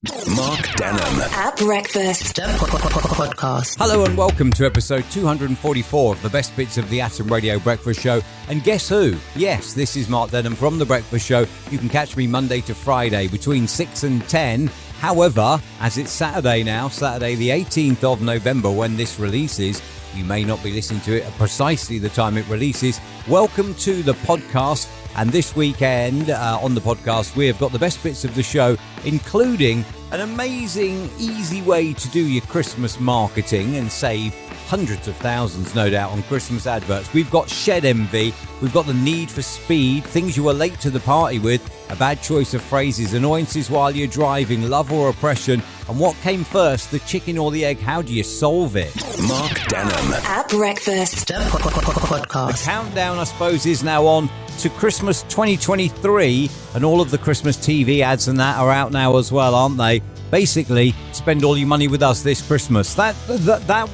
Mark Denholm at breakfast podcast. Hello and welcome to episode 244 of the best bits of the Atom Radio Breakfast Show. And guess who? Yes, this is Mark Denholm from the Breakfast Show. You can catch me Monday to Friday between 6 and 10. However, as it's Saturday now, Saturday the 18th of November when this releases, you may not be listening to it at precisely the time it releases. Welcome to the podcast. And this weekend on the podcast, we have got the best bits of the show, including an amazing, easy way to do your Christmas marketing and save hundreds of thousands, no doubt, on Christmas adverts. We've got shed envy. We've got the need for speed, things you were late to the party with, a bad choice of phrases, annoyances while you're driving, love or oppression, and what came first, the chicken or the egg? How do you solve it? Mark Denholm at breakfast podcast. The countdown, I suppose, is now on to Christmas 2023, and all of the Christmas TV ads and that are out now as well, aren't they? Basically, spend all your money with us this Christmas. That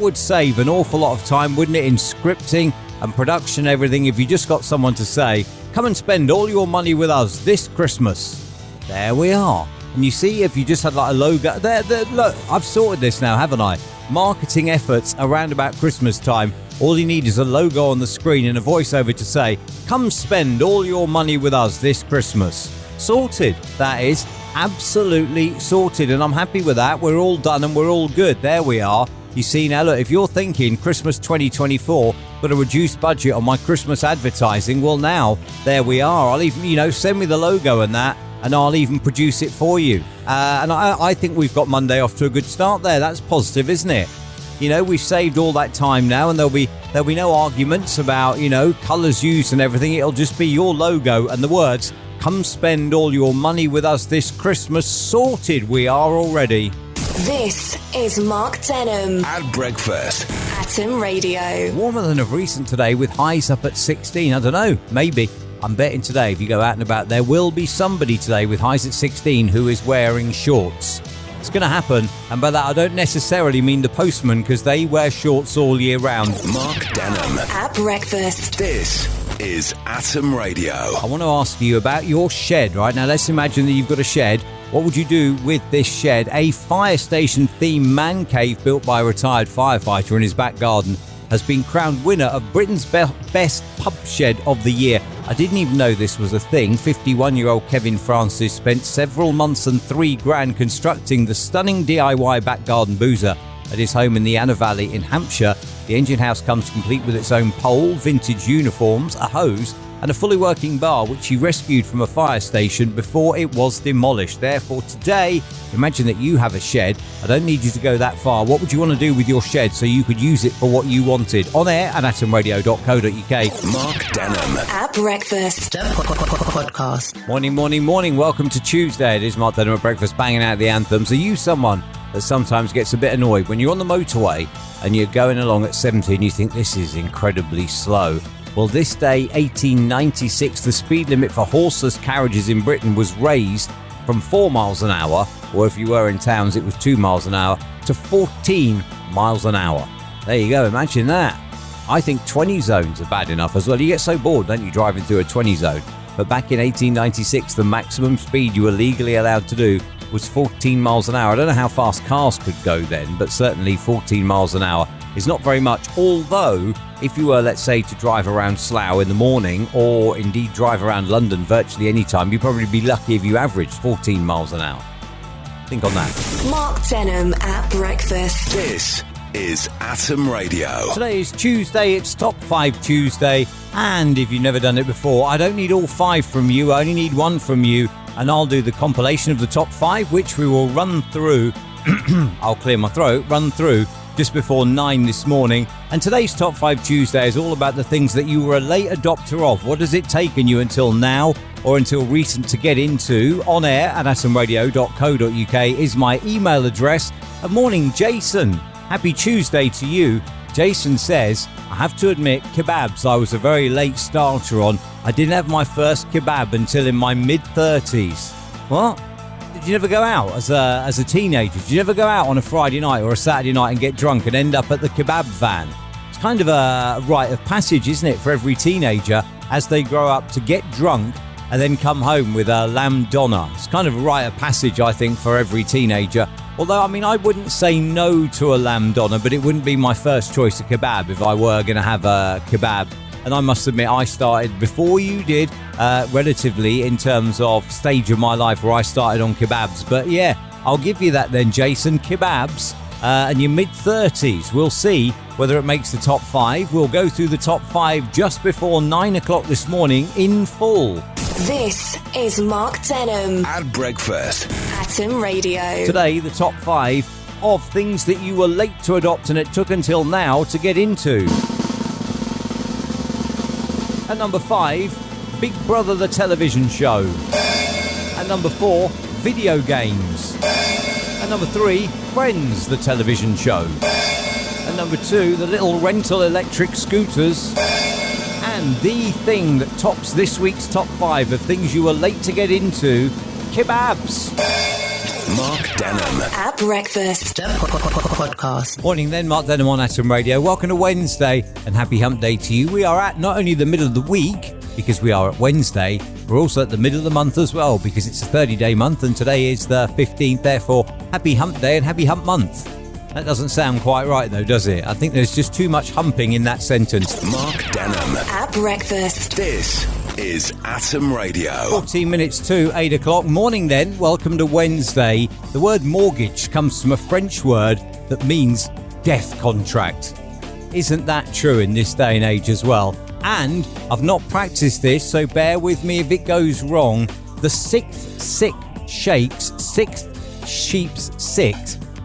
would save an awful lot of time, wouldn't it, in scripting and production, everything, if you just got someone to say, come and spend all your money with us this Christmas. There we are. And you see, if you just had like a logo, there, look, I've sorted this now, haven't I? Marketing efforts around about Christmas time. All you need is a logo on the screen and a voiceover to say, come spend all your money with us this Christmas. Sorted. That is absolutely sorted. And I'm happy with that. We're all done and we're all good. There we are. You see now, look, if you're thinking Christmas 2024, got a reduced budget on my Christmas advertising, well now, there we are. I'll even, send me the logo and that, and I'll even produce it for you. And I think we've got Monday off to a good start there. That's positive, isn't it? We've saved all that time now, and there'll be no arguments about, colours used and everything. It'll just be your logo and the words, come spend all your money with us this Christmas. Sorted we are already. This is Mark Denholm at breakfast. Atom Radio. Warmer than of recent today with highs up at 16. I don't know, maybe. I'm betting today, if you go out and about, there will be somebody today with highs at 16 who is wearing shorts. It's going to happen, and by that I don't necessarily mean the postman, because they wear shorts all year round. Mark Denholm at breakfast. This is Atom Radio. I want to ask you about your shed right now. Let's imagine that you've got a shed. What would you do with this shed? A fire station themed man cave built by a retired firefighter in his back garden has been crowned winner of Britain's best pub shed of the year. I didn't even know this was a thing. 51-year-old Kevin Francis spent several months and $3,000 constructing the stunning DIY back garden boozer at his home in the Anna Valley in Hampshire. The engine house comes complete with its own pole, vintage uniforms, a hose, and a fully working bar, which he rescued from a fire station before it was demolished. Therefore, today, imagine that you have a shed. I don't need you to go that far. What would you want to do with your shed so you could use it for what you wanted? On air at atomradio.co.uk. Mark Denholm at breakfast podcast. Morning. Welcome to Tuesday. It is Mark Denholm at breakfast, banging out the anthems. Are you someone that sometimes gets a bit annoyed when you're on the motorway and you're going along at 70 and you think this is incredibly slow? Well, this day, 1896, the speed limit for horseless carriages in Britain was raised from 4 miles an hour, or if you were in towns, it was 2 miles an hour, to 14 miles an hour. There you go, imagine that. I think 20 zones are bad enough as well. You get so bored, don't you, driving through a 20 zone? But back in 1896, the maximum speed you were legally allowed to do was 14 miles an hour. I don't know how fast cars could go then, but certainly 14 miles an hour is not very much. Although, if you were, let's say, to drive around Slough in the morning, or indeed drive around London virtually any time, you'd probably be lucky if you averaged 14 miles an hour. Think on that. Mark Denholm at breakfast. This is Atom Radio. Today is Tuesday, it's Top 5 Tuesday, and if you've never done it before, I don't need all 5 from you, I only need 1 from you, and I'll do the compilation of the top 5, which we will run through, I'll clear my throat, run through just before 9 this morning. And today's Top 5 Tuesday is all about the things that you were a late adopter of. What has it taken you until now or until recent to get into? On air at atomradio.co.uk is my email address. Good morning, Jason. Happy Tuesday to you. Jason says, I have to admit, kebabs I was a very late starter on. I didn't have my first kebab until in my mid-30s. What? Did you never go out as a teenager? Did you never go out on a Friday night or a Saturday night and get drunk and end up at the kebab van? It's kind of a rite of passage, isn't it, for every teenager as they grow up to get drunk and then come home with a lamb doner. It's kind of a rite of passage, I think, for every teenager. Although, I mean, I wouldn't say no to a lamb doner, but it wouldn't be my first choice of kebab if I were going to have a kebab. And I must admit, I started before you did, relatively, in terms of stage of my life where I started on kebabs. But yeah, I'll give you that then, Jason. Kebabs and your mid-30s. We'll see whether it makes the top 5. We'll go through the top 5 just before 9 o'clock this morning in full. This is Mark Denholm At breakfast. Atom Radio. Today, the top 5 of things that you were late to adopt and it took until now to get into. At number 5, Big Brother the television show. At number 4, video games. At number 3, Friends the television show. At number 2, the little rental electric scooters. And the thing that tops this week's top 5 of things you were late to get into, kebabs. Mark Denholm. At breakfast. Podcast. Morning then, Mark Denholm on Atom Radio. Welcome to Wednesday and happy hump day to you. We are at not only the middle of the week, because we are at Wednesday, we're also at the middle of the month as well, because it's a 30-day month and today is the 15th. Therefore, happy hump day and happy hump month. That doesn't sound quite right though, does it? I think there's just too much humping in that sentence. Mark Denholm. At breakfast. This is Atom Radio. 14 minutes to 8 o'clock. Morning then. Welcome to Wednesday. The word mortgage comes from a French word that means death contract. Isn't that true in this day and age as well? And I've not practiced this, so bear with me if it goes wrong. The sixth sheep's sixth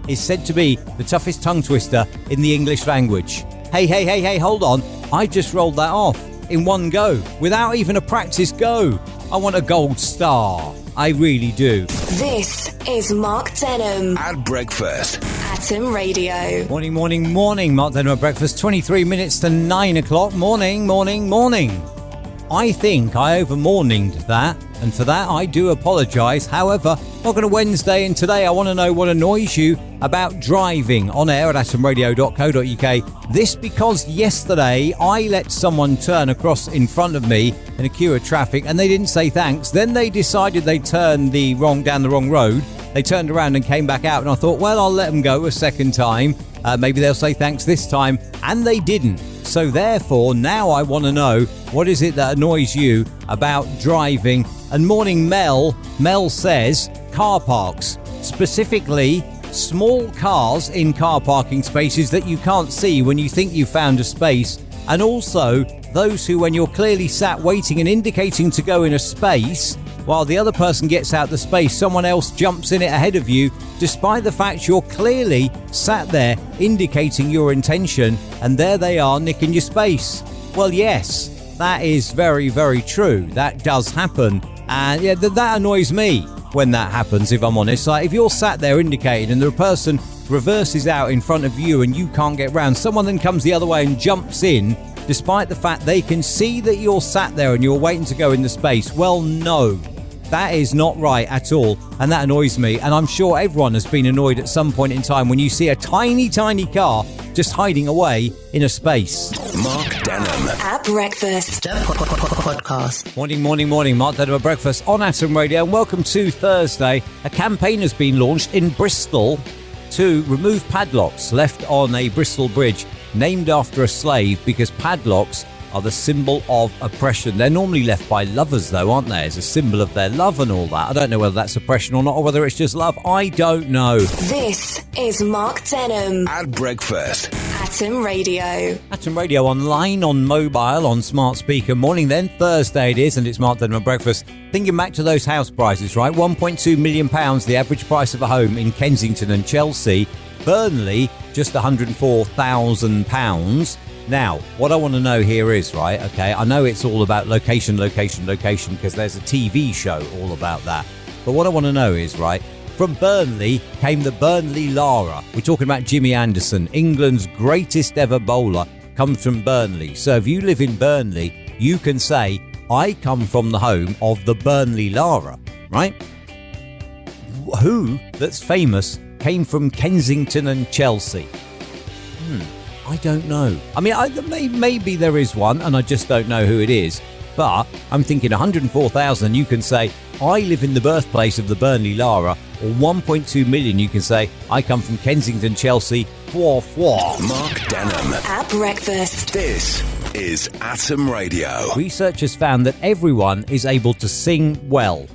is said to be the toughest tongue twister in the English language. Hey, hold on. I just rolled that off in one go, without even a practice go. I want a gold star. I really do. This is Mark Denholm. At breakfast. Atom Radio. Morning. Mark Denholm at breakfast. 23 minutes to 9 o'clock. Morning. I think I over-morninged that, and for that I do apologise. However, welcome to Wednesday, and today I want to know what annoys you about driving on air at atomradio.co.uk. This because yesterday I let someone turn across in front of me in a queue of traffic and they didn't say thanks. Then they decided they turned down the wrong road. They turned around and came back out, and I thought, well, I'll let them go a second time. Maybe they'll say thanks this time, and they didn't. So therefore, now I want to know, what is it that annoys you about driving? And morning Mel says car parks, specifically small cars in car parking spaces that you can't see when you think you found a space, and also those who, when you're clearly sat waiting and indicating to go in a space, while the other person gets out the space, someone else jumps in it ahead of you, despite the fact you're clearly sat there indicating your intention, and there they are nicking your space. Well, yes, that is very, very true. That does happen. And yeah, that annoys me when that happens, if I'm honest. Like, if you're sat there indicating and the person reverses out in front of you and you can't get round, someone then comes the other way and jumps in, despite the fact they can see that you're sat there and you're waiting to go in the space. Well, no, that is not right at all, and that annoys me. And I'm sure everyone has been annoyed at some point in time when you see a tiny car just hiding away in a space. Mark Denholm. At breakfast. Podcast. Morning. Mark Denholm at breakfast on Atom Radio, and welcome to Thursday. A campaign has been launched in Bristol to remove padlocks left on a Bristol bridge named after a slave, because padlocks are the symbol of oppression. They're normally left by lovers though, aren't they? As a symbol of their love and all that. I don't know whether that's oppression or not, or whether it's just love. I don't know. This is Mark Denholm. At breakfast. Atom Radio. Atom Radio online, on mobile, on smart speaker. Morning then, Thursday it is, and it's Mark Denholm at breakfast. Thinking back to those house prices, right? £1.2 million, the average price of a home in Kensington and Chelsea. Burnley, just £104,000. Now, what I want to know here is, right, okay, I know it's all about location, because there's a TV show all about that. But what I want to know is, right, from Burnley came the Burnley Lara. We're talking about Jimmy Anderson, England's greatest ever bowler, comes from Burnley. So if you live in Burnley, you can say, I come from the home of the Burnley Lara, right? Who that's famous came from Kensington and Chelsea? I don't know. I mean, maybe there is one, and I just don't know who it is. But I'm thinking 104,000, you can say, I live in the birthplace of the Burnley Lara, or 1.2 million, you can say, I come from Kensington, Chelsea, Mark Denholm. At breakfast. This is Atom Radio. Research has found that everyone is able to sing well.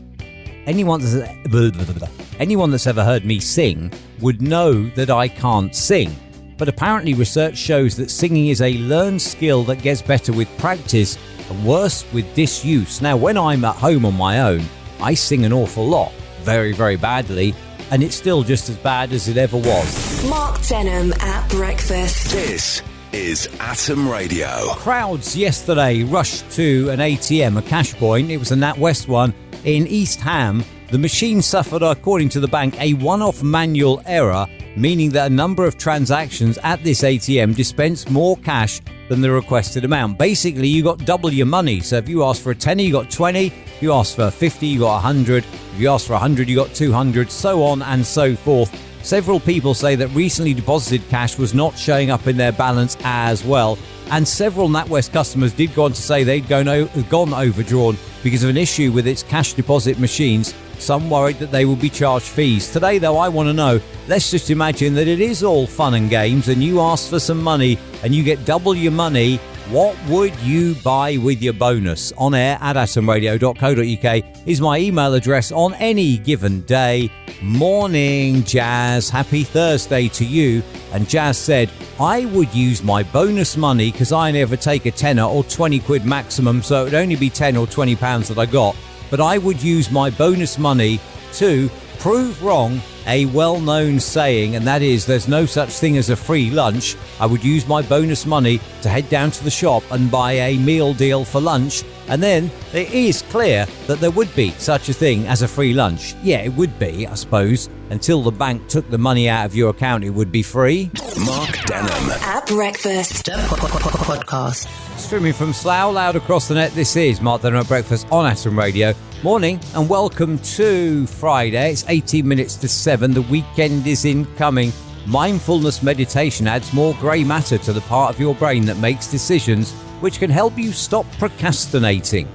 Anyone that's ever heard me sing would know that I can't sing. But apparently research shows that singing is a learned skill that gets better with practice and worse with disuse. Now, when I'm at home on my own, I sing an awful lot, very, very badly, and it's still just as bad as it ever was. Mark Denholm at breakfast. This is Atom Radio. Crowds yesterday rushed to an ATM, a cash point. It was a NatWest one in East Ham. The machine suffered, according to the bank, a one-off manual error, meaning that a number of transactions at this ATM dispensed more cash than the requested amount. Basically, you got double your money. So if you asked for a tenner, you got 20. If you asked for 50, you got 100. If you asked for 100, you got 200, so on and so forth. Several people say that recently deposited cash was not showing up in their balance as well. And several NatWest customers did go on to say they'd gone overdrawn because of an issue with its cash deposit machines. Some worried that they will be charged fees. Today, though, I want to know, let's just imagine that it is all fun and games and you ask for some money and you get double your money. What would you buy with your bonus? On air at atomradio.co.uk is my email address on any given day. Morning, Jazz. Happy Thursday to you. And Jazz said, I would use my bonus money because I never take a tenner or 20 quid maximum, so it would only be 10 or 20 pounds that I got. But I would use my bonus money to prove wrong a well-known saying, and that is there's no such thing as a free lunch. I would use my bonus money to head down to the shop and buy a meal deal for lunch, and then it is clear that there would be such a thing as a free lunch. Yeah, it would be, I suppose. Until the bank took the money out of your account, it would be free. Mark Denholm. At breakfast. Podcast. Streaming from Slough, loud across the net, this is Mark Denholm at breakfast on Atom Radio. Morning and welcome to Friday. It's 18 minutes to 7. The weekend is incoming. Mindfulness meditation adds more grey matter to the part of your brain that makes decisions, which can help you stop procrastinating.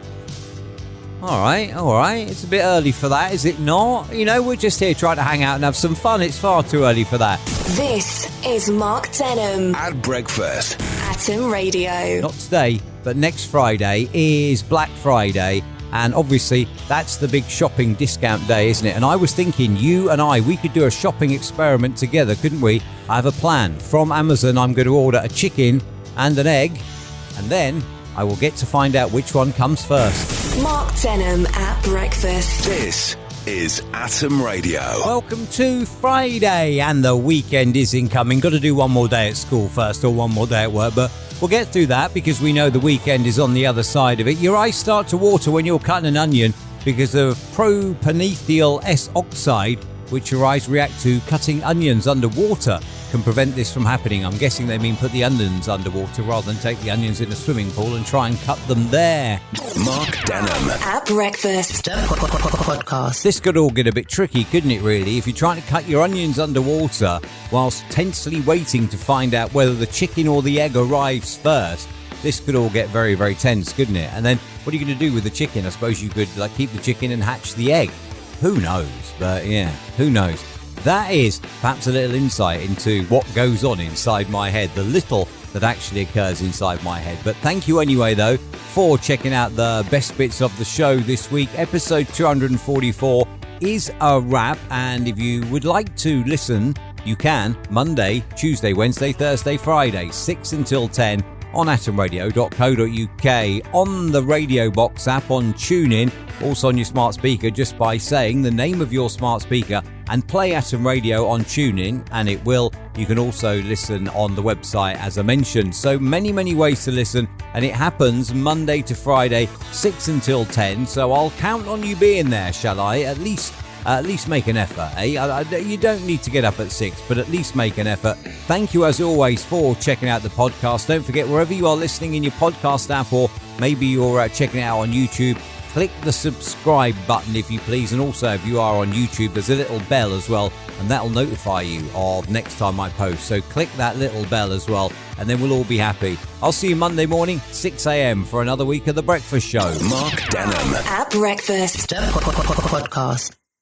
All right. It's a bit early for that, is it not? You know, we're just here trying to hang out and have some fun. It's far too early for that. This is Mark Denholm. At breakfast. Atom Radio. Not today, but next Friday is Black Friday. And obviously, that's the big shopping discount day, isn't it? And I was thinking, you and we could do a shopping experiment together, couldn't we? I have a plan. From Amazon, I'm going to order a chicken and an egg. And then I will get to find out which one comes first. Mark Denholm at breakfast. This is Atom Radio. Welcome to Friday, and the weekend is incoming. Got to do one more day at school first, or one more day at work, but we'll get through that because we know the weekend is on the other side of it. Your eyes start to water when you're cutting an onion because of propanethyl S-oxide, which your eyes react to cutting onions underwater, can prevent this from happening. I'm guessing they mean put the onions underwater rather than take the onions in a swimming pool and try and cut them there. Mark Denholm. At breakfast. Podcast. This could all get a bit tricky, couldn't it, really? If you're trying to cut your onions underwater whilst tensely waiting to find out whether the chicken or the egg arrives first, this could all get very, very tense, couldn't it? And then what are you going to do with the chicken? I suppose you could keep the chicken and hatch the egg. Who knows? But yeah, who knows? That is perhaps a little insight into what goes on inside my head, the little that actually occurs inside my head. But thank you anyway, though, for checking out the best bits of the show this week. Episode 244 is a wrap, and if you would like to listen, you can Monday, Tuesday, Wednesday, Thursday, Friday, 6 until 10 on atomradio.co.uk, on the Radio Box app, on TuneIn, also on your smart speaker, just by saying the name of your smart speaker and play Atom Radio on TuneIn, and it will. You can also listen on the website, as I mentioned. So many, many ways to listen, and it happens Monday to Friday, 6 until 10. So I'll count on you being there, shall I? At least make an effort, eh? You don't need to get up at 6, but at least make an effort. Thank you, as always, for checking out the podcast. Don't forget, wherever you are listening in your podcast app, or maybe you're checking it out on YouTube, click the subscribe button if you please. And also, if you are on YouTube, there's a little bell as well, and that'll notify you of next time I post. So click that little bell as well, and then we'll all be happy. I'll see you Monday morning, 6 a.m. for another week of The Breakfast Show. Mark Denham. At breakfast. Podcast.